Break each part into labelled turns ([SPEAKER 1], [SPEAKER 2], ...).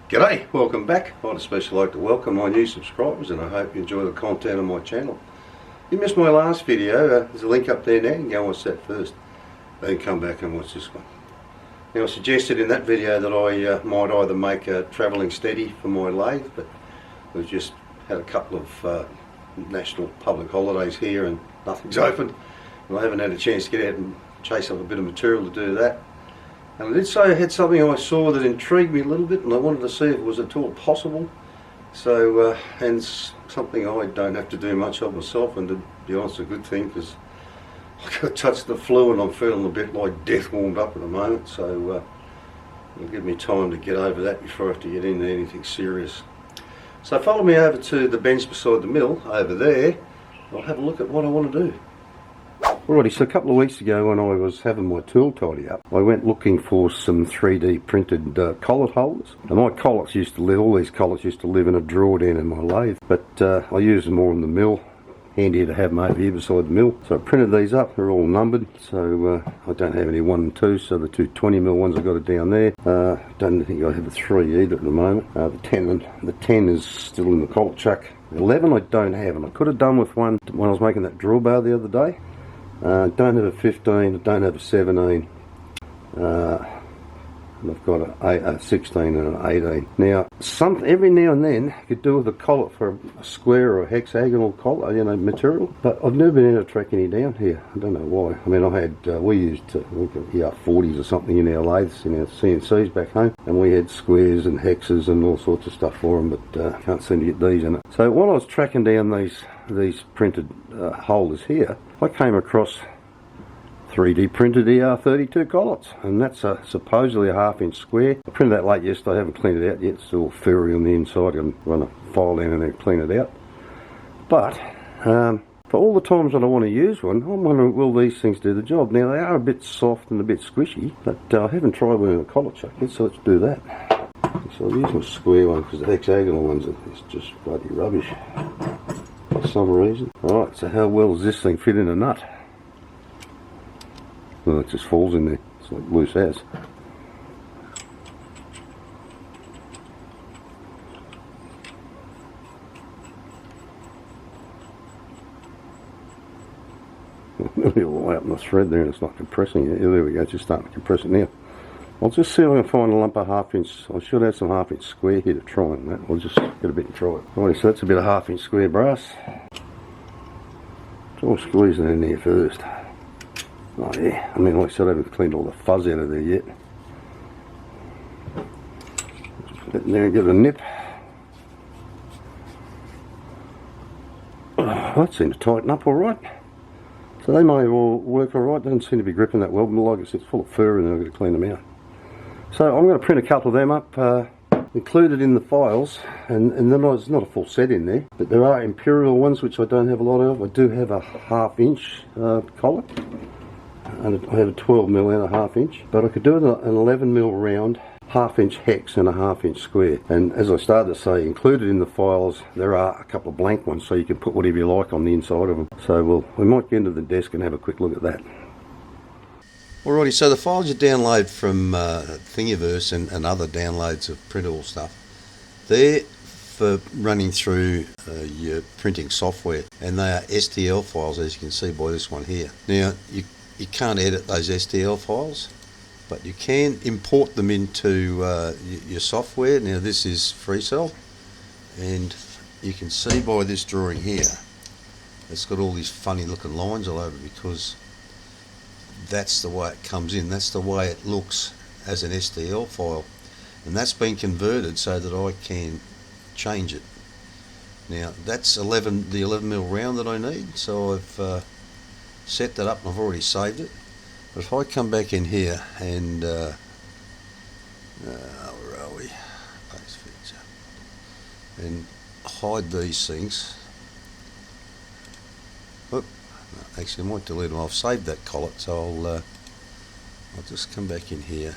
[SPEAKER 1] G'day, welcome back. I'd especially like to welcome my new subscribers, and I hope you enjoy the content on my channel. If you missed my last video, there's a link up there now. You can go and watch that first, then come back and watch this one. Now, I suggested in that video that I might either make a travelling steady for my lathe, but we've just had a couple of national public holidays here and nothing's open, and I haven't had a chance to get out and chase up a bit of material to do that. And I did say I had something I saw that intrigued me a little bit, and I wanted to see if it was at all possible. So, and something I don't have to do much of myself, and to be honest, a good thing, because I got touched the flu and I'm feeling a bit like death warmed up at the moment. So it'll give me time to get over that before I have to get into anything serious. So follow me over to the bench beside the mill over there. I'll have a look at what I want to do. Alrighty, so a couple of weeks ago when I was having my tool tidy up, I went looking for some 3D printed collet holders. And my collets used to live, all these collets used to live in a drawer down in my lathe, but I use them more in the mill. Handier to have them over here beside the mill. So I printed these up, they're all numbered, so I don't have any 1 and 2, so the two 20mm ones I've got it down there. Don't think I have a 3 either at the moment. The 10 is still in the collet chuck. The 11 I don't have, and I could have done with one when I was making that drill bar the other day. Don't have a 15, I don't have a 17, and I've got a 16 and an 18. Now, every now and then you could do with a collet for a square or a hexagonal collet, material, but I've never been able to track any down here. I don't know why. I mean, I had, we used ER40s or something in our lathes, in our CNCs back home, and we had squares and hexes and all sorts of stuff for them, but can't seem to get these in it. So while I was tracking down these printed holders here, I came across 3D printed ER32 Collets, and that's supposedly a 1/2 inch square. I printed that late yesterday, I haven't cleaned it out yet, it's still furry on the inside. I can run a file down and then clean it out. But for all the times that I want to use one, I'm wondering, will these things do the job? Now, they are a bit soft and a bit squishy, but I haven't tried one in a collet chuck yet, so let's do that. So I'll use my square one because the hexagonal ones are just bloody rubbish for some reason. Alright, so how well does this thing fit in a nut? Well, it just falls in there. It's like loose as. Nearly all the way up in the thread there, and it's not compressing it. Yeah, there we go, it's just starting to compress it now. I'll just see if I can find a lump of 1/2 inch. I should have some 1/2 inch square here to try on that. I'll just get a bit and try it. Alright, so that's a bit of 1/2 inch square brass. Try squeezing in there first. Oh yeah, I mean, like I said, I haven't cleaned all the fuzz out of there yet. Just put it in there and give it a nip. Oh, that seemed to tighten up alright. So they may all work alright. Doesn't seem to be gripping that well, but like I said, it's full of fur and I've got to clean them out. So I'm going to print a couple of them up, included in the files, and then there's not a full set in there, but there are imperial ones which I don't have a lot of. I do have a 1/2 inch collet, and I have a 12mm and a 1/2 inch, but I could do an 11mm round, 1/2 inch hex and a 1/2 inch square. And as I started to say, included in the files there are a couple of blank ones, so you can put whatever you like on the inside of them. So we might get into the desk and have a quick look at that. Alrighty, so the files you download from Thingiverse and other downloads of printable stuff, they're for running through your printing software, and they are STL files, as you can see by this one here. Now, you can't edit those STL files, but you can import them into your software. Now, this is FreeCell, and you can see by this drawing here, it's got all these funny looking lines all over it because that's the way it comes in. That's the way it looks as an STL file, and that's been converted so that I can change it. Now, that's the 11mm round that I need, so I've set that up and I've already saved it. But if I come back in here and where are we? Paste feature, and hide these things. Oop, no, actually I might delete them. I've saved that collet, so I'll just come back in here.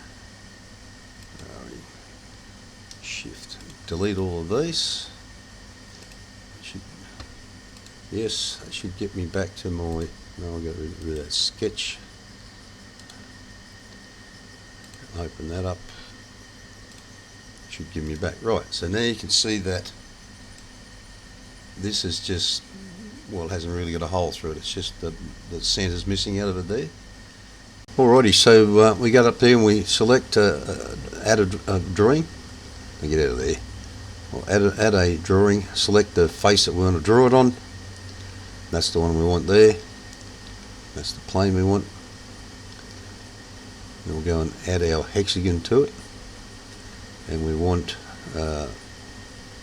[SPEAKER 1] Shift, delete all of these. Yes, that should get me back to my. Now I'll get rid of that sketch. Open that up. should give me back. Right, so now you can see that this is just, well, it hasn't really got a hole through it, it's just the centre's missing out of it there. Alrighty, so we go up there and we select add a drawing. Get out of there. We'll add a drawing, select the face that we want to draw it on. That's the one we want there. That's the plane we want. Then we'll go and add our hexagon to it. And we want a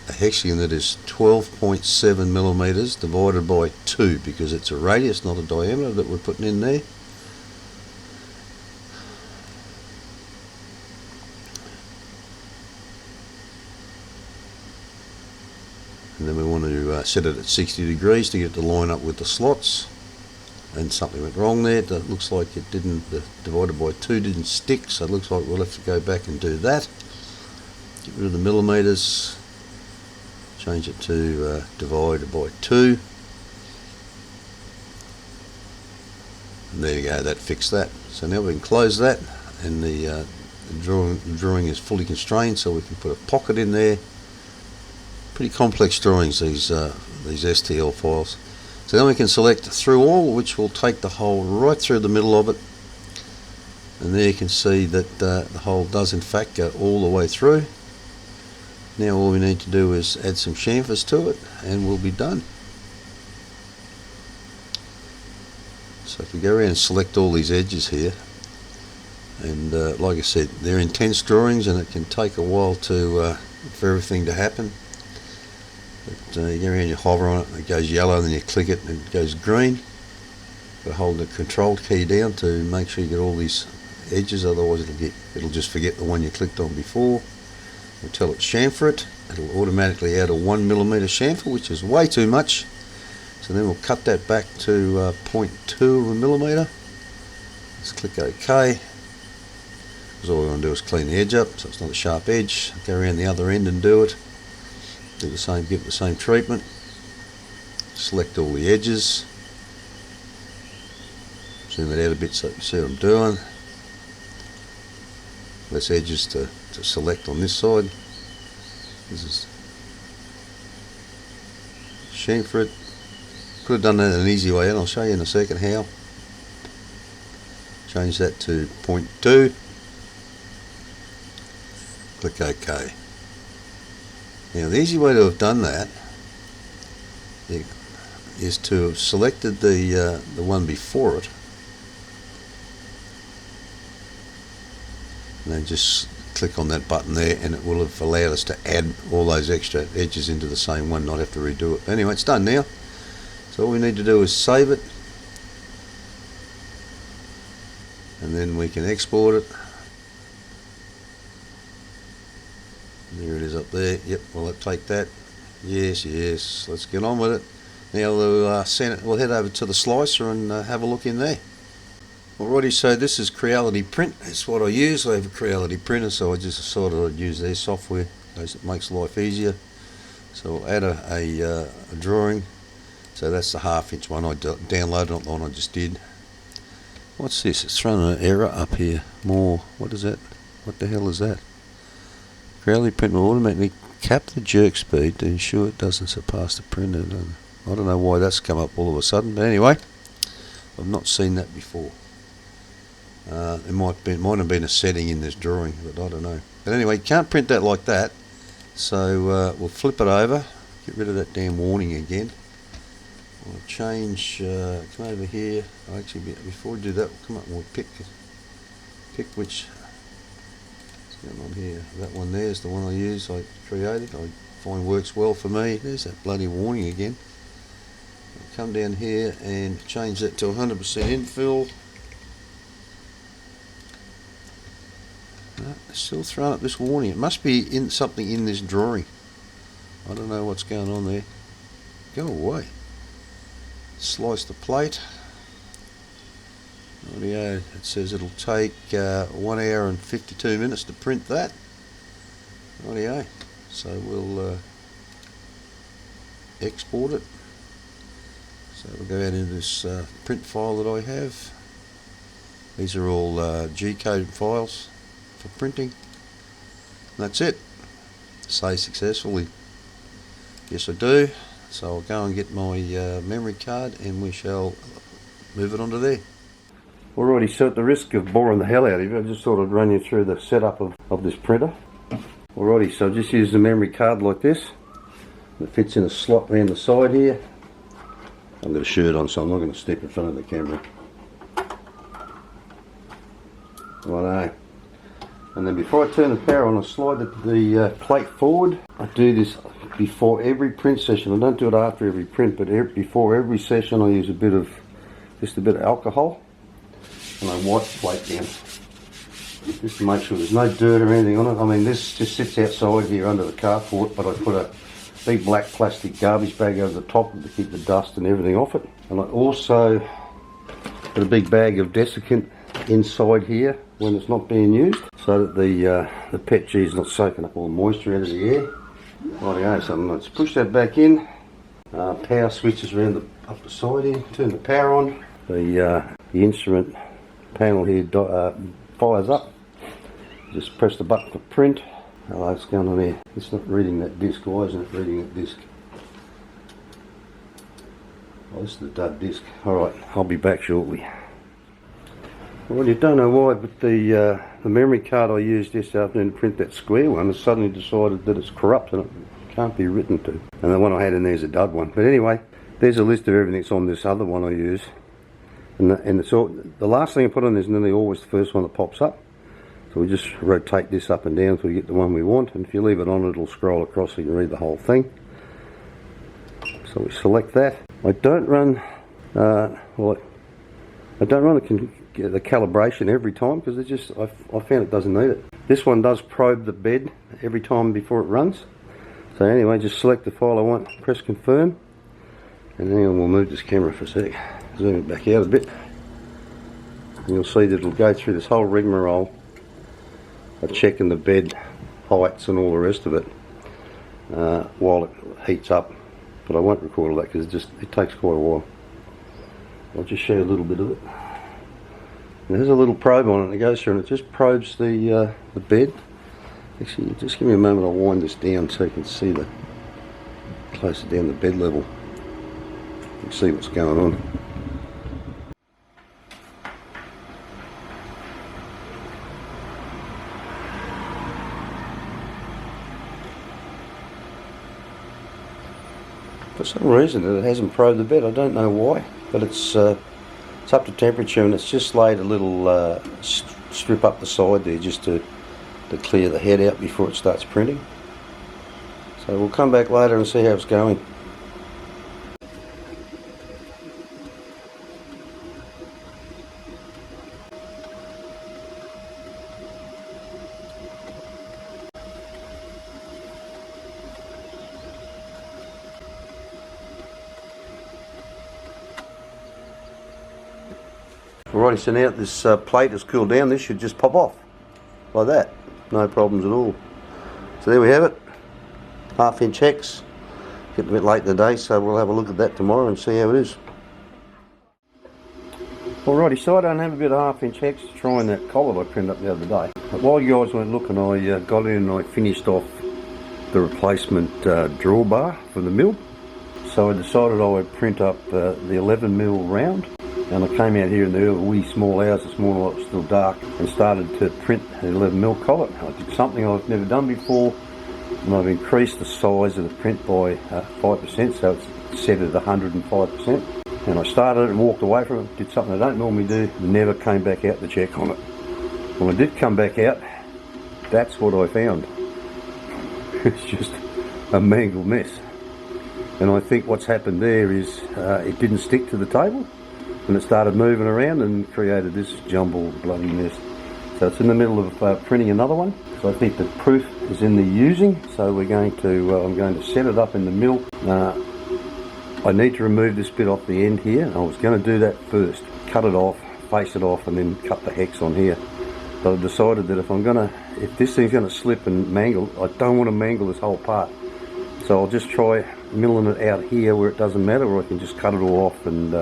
[SPEAKER 1] hexagon that is 12.7 millimeters divided by 2, because it's a radius, not a diameter, that we're putting in there. And then we want to set it at 60 degrees to get it to line up with the slots. And something went wrong there. It looks like it didn't, the divided by 2 didn't stick, so it looks like we'll have to go back and do that. Get rid of the millimeters, change it to divided by 2. And there you go, that fixed that. So now we can close that, and the drawing is fully constrained, so we can put a pocket in there. Pretty complex drawings, these STL files. So then we can select through all, which will take the hole right through the middle of it. And there you can see that the hole does in fact go all the way through. Now all we need to do is add some chamfers to it and we'll be done. So if we go around and select all these edges here, and like I said, they're intense drawings and it can take a while for everything to happen. But you go around and you hover on it, it goes yellow, and then you click it and it goes green. You've got to hold the control key down to make sure you get all these edges, otherwise it'll just forget the one you clicked on before. We'll tell it chamfer it, it'll automatically add a 1mm chamfer, which is way too much. So then we'll cut that back to 0.2 of a millimeter. Let's click OK. Because all we want to do is clean the edge up so it's not a sharp edge. Go around the other end and do it. Do the same, give it the same treatment. Select all the edges. Zoom it out a bit so you can see what I'm doing. Less edges to select on this side. This is chamfer it. Could have done that in an easy way, and I'll show you in a second how. Change that to 0.2. Click OK. Now the easy way to have done that is to have selected the one before it, and then just click on that button there, and it will have allowed us to add all those extra edges into the same one, not have to redo it. But anyway, it's done now. So all we need to do is save it, and then we can export it. There it is up there. Yep, we'll take that. Yes, yes. Let's get on with it. Now we'll head over to the slicer and have a look in there. Alrighty, so this is Creality Print. That's what I use. I have a Creality printer, so I just sort of use their software because it makes life easier. So I'll add a drawing. So that's the 1/2 inch one I downloaded, not the one I just did. What's this? It's throwing an error up here. More. What is that? What the hell is that? Creality Print will automatically cap the jerk speed to ensure it doesn't surpass the printer. I don't know why that's come up all of a sudden, but anyway, I've not seen that before. It might have been a setting in this drawing, but I don't know. But anyway, you can't print that like that, so we'll flip it over, get rid of that damn warning again. I'll change, come over here. Actually, before we do that, we'll come up and we'll pick which. Going on here. That one there is the one I use, I created, I find works well for me. There's that bloody warning again. I'll come down here and change that to 100% infill. No, it's still throwing up this warning. It must be in something in this drawing. I don't know what's going on there. Go away. Slice the plate. Audio, it says it'll take 1 hour and 52 minutes to print that. Audio, so we'll export it. So we'll go out into this print file that I have. These are all G-code files for printing. And that's it. say successfully. Yes I do. So I'll go and get my memory card and we shall move it onto there. Alrighty, so at the risk of boring the hell out of you, I just thought I'd run you through the setup of this printer. Alrighty, so I just use the memory card like this. It fits in a slot around the side here. I've got a shirt on, so I'm not going to step in front of the camera. Righto. And then before I turn the power on, I slide the plate forward. I do this before every print session. I don't do it after every print, but before every session I use just a bit of alcohol, and I wipe the plate down. Just to make sure there's no dirt or anything on it. I mean, this just sits outside here under the carport, but I put a big black plastic garbage bag over the top to keep the dust and everything off it. And I also put a big bag of desiccant inside here when it's not being used, so that the PetG is not soaking up all the moisture out of the air. Rightio, so let's push that back in. Power switches around up the side here. Turn the power on. The instrument panel here fires up. Just press the button for print. Hello, what's going on here? It's not reading that disc. Why isn't it reading that disc? Oh, this is the dud disc. Alright, I'll be back shortly. Well, you don't know why, but the memory card I used this afternoon to print that square one has suddenly decided that it's corrupt and it can't be written to. And the one I had in there is a dud one. But anyway, there's a list of everything that's on this other one I use. And the last thing I put on is nearly always the first one that pops up. So we just rotate this up and down until we get the one we want. And if you leave it on, it'll scroll across so you can read the whole thing. So we select that. I don't run the calibration every time because I found it doesn't need it. This one does probe the bed every time before it runs. So anyway, just select the file I want, press confirm, and then we'll move this camera for a sec. Zoom it back out a bit. And you'll see that it'll go through this whole rigmarole of checking the bed heights and all the rest of it while it heats up. But I won't record all that because it takes quite a while. I'll just show you a little bit of it. There's a little probe on it, and it goes through and it just probes the bed. Actually, just give me a moment, I'll wind this down so you can see closer down the bed level. You can see what's going on. For some reason it hasn't probed the bed, I don't know why, but it's up to temperature, and it's just laid a little strip up the side there just to clear the head out before it starts printing. So we'll come back later and see how it's going. Alrighty, so now this plate has cooled down, this should just pop off like that, no problems at all. So there we have it, 1/2 inch hex. Getting a bit late in the day, so we'll have a look at that tomorrow and see how it is. Alrighty, so I don't have a bit of 1/2 inch hex to try on that collet I printed up the other day. But while you guys weren't looking, I got in and I finished off the replacement drawbar for the mill. So I decided I would print up the 11mm round. And I came out here in the early wee small hours this morning while it was still dark and started to print an 11mm collet. I did something I've never done before, and I've increased the size of the print by 5%, so it's set at 105%. And I started it and walked away from it, did something I don't normally do, never came back out to check on it. When I did come back out, that's what I found. It's just a mangled mess. And I think what's happened there is it didn't stick to the table. And it started moving around and created this jumbled bloody mess. So it's in the middle of printing another one. So I think the proof is in the using. So we're going to, I'm going to set it up in the mill. I need to remove this bit off the end here. I was going to do that first. Cut it off, face it off, and then cut the hex on here. But I decided that if this thing's going to slip and mangle, I don't want to mangle this whole part. So I'll just try milling it out here where it doesn't matter, or I can just cut it all off and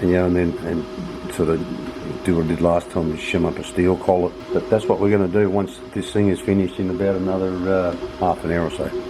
[SPEAKER 1] then sort of do what I did last time, is shim up a steel collet. But that's what we're going to do once this thing is finished in about another half an hour or so.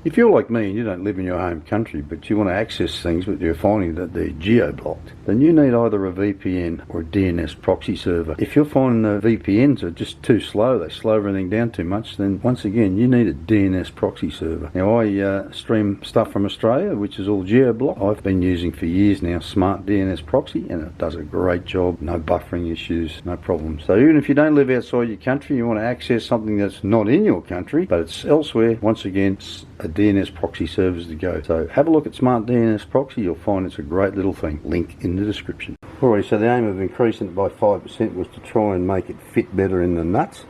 [SPEAKER 1] If you're like me and you don't live in your home country, but you want to access things but you're finding that they're geo-blocked, then you need either a VPN or a DNS proxy server. If you're finding the VPNs are just too slow, they slow everything down too much, then once again you need a DNS proxy server. Now I stream stuff from Australia, which is all geo-blocked. I've been using for years now Smart DNS Proxy, and it does a great job. No buffering issues, no problems. So even if you don't live outside your country, you want to access something that's not in your country but it's elsewhere, once again a DNS proxy servers to go. So have a look at Smart DNS Proxy, you'll find it's a great little thing. Link in the description. Alright, so the aim of increasing it by 5% was to try and make it fit better in the nuts,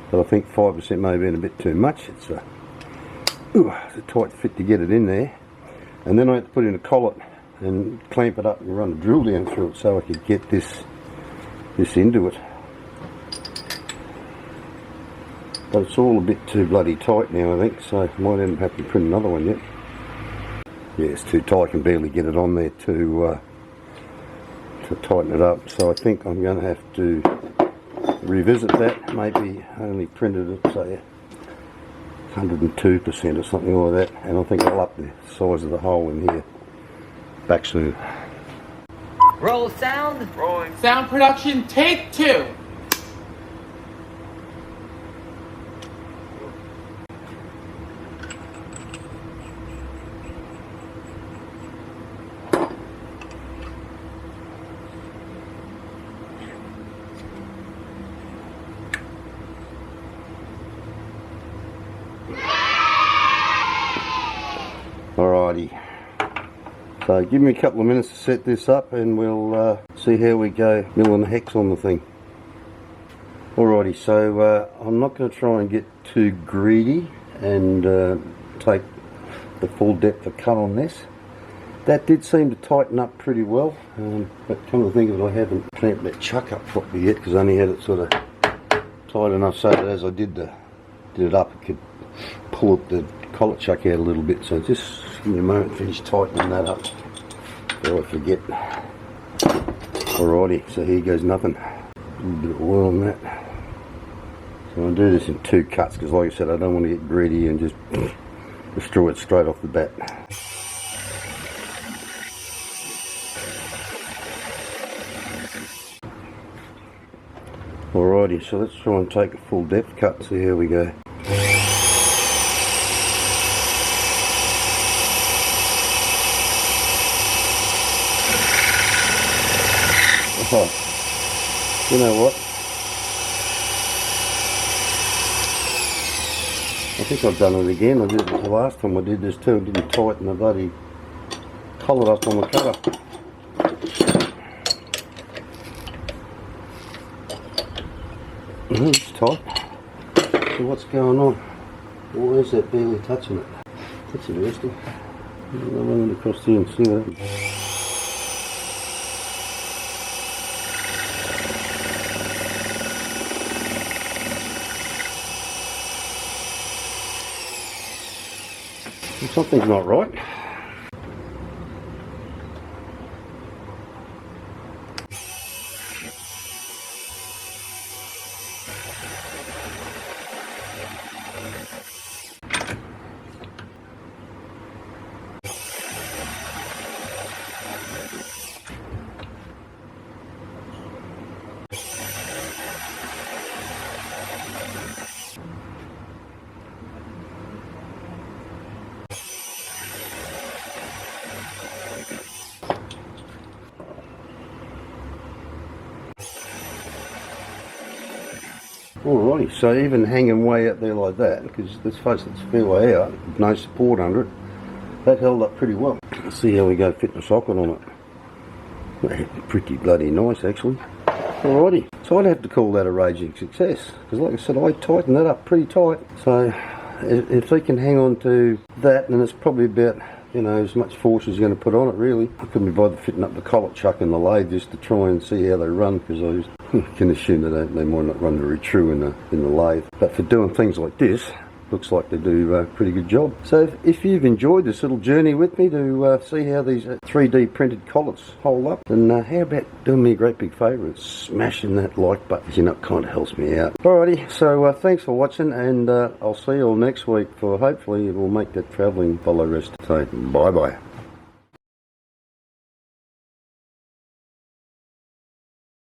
[SPEAKER 1] but I think 5% may have been a bit too much. It's a tight fit to get it in there, and then I had to put in a collet and clamp it up and run a drill down through it so I could get this into it. But it's all a bit too bloody tight now, I think, so I might end up having to print another one yet. Yeah, it's too tight, I can barely get it on there to tighten it up, so I think I'm going to have to revisit that. Maybe only printed it, say 102% or something like that, and I think I'll up the size of the hole in here. Back soon.
[SPEAKER 2] Roll sound.
[SPEAKER 3] Rolling. Sound production, take 2.
[SPEAKER 1] Alrighty, so give me a couple of minutes to set this up and we'll see how we go milling the hex on the thing. Alrighty, so I'm not going to try and get too greedy and take the full depth of cut on this. That did seem to tighten up pretty well, but come to think of it, I haven't clamped that chuck up properly yet because I only had it sort of tight enough so that as I did it up, I could pull up the collet chuck out a little bit. So just give me a moment to finish tightening that up before I forget. Alrighty, so here goes nothing. A little bit of oil on that. So I'll do this in 2 cuts because, like I said, I don't want to get greedy and just destroy it straight off the bat. Alrighty, so let's try and take a full depth cut. So here we go. Oh, you know what? I think I've done it again. I did it the last time I did this too. I didn't tighten the bloody collet up on the cutter. It's tight. So what's going on? Why is that barely touching it? That's interesting. I'll run it across here and see what happens. Something's not right. Alrighty, so even hanging way out there like that, because let's face it, it's a fair way out, no support under it, that held up pretty well. Let's see how we go fitting a socket on it. Pretty bloody nice actually. Alrighty, so I'd have to call that a raging success, because like I said, I tightened that up pretty tight. So if they can hang on to that, then it's probably about, you know, as much force as you're going to put on it really. I couldn't be bothered fitting up the collet chuck in the lathe just to try and see how they run, because I can assume they might not run very true in the lathe. But for doing things like this, looks like they do a pretty good job. So if you've enjoyed this little journey with me to see how these 3D printed collets hold up, then how about doing me a great big favour and smashing that like button, you know, it kind of helps me out. Alrighty, so thanks for watching, and I'll see you all next week for hopefully we'll make that travelling follow rest. So bye bye.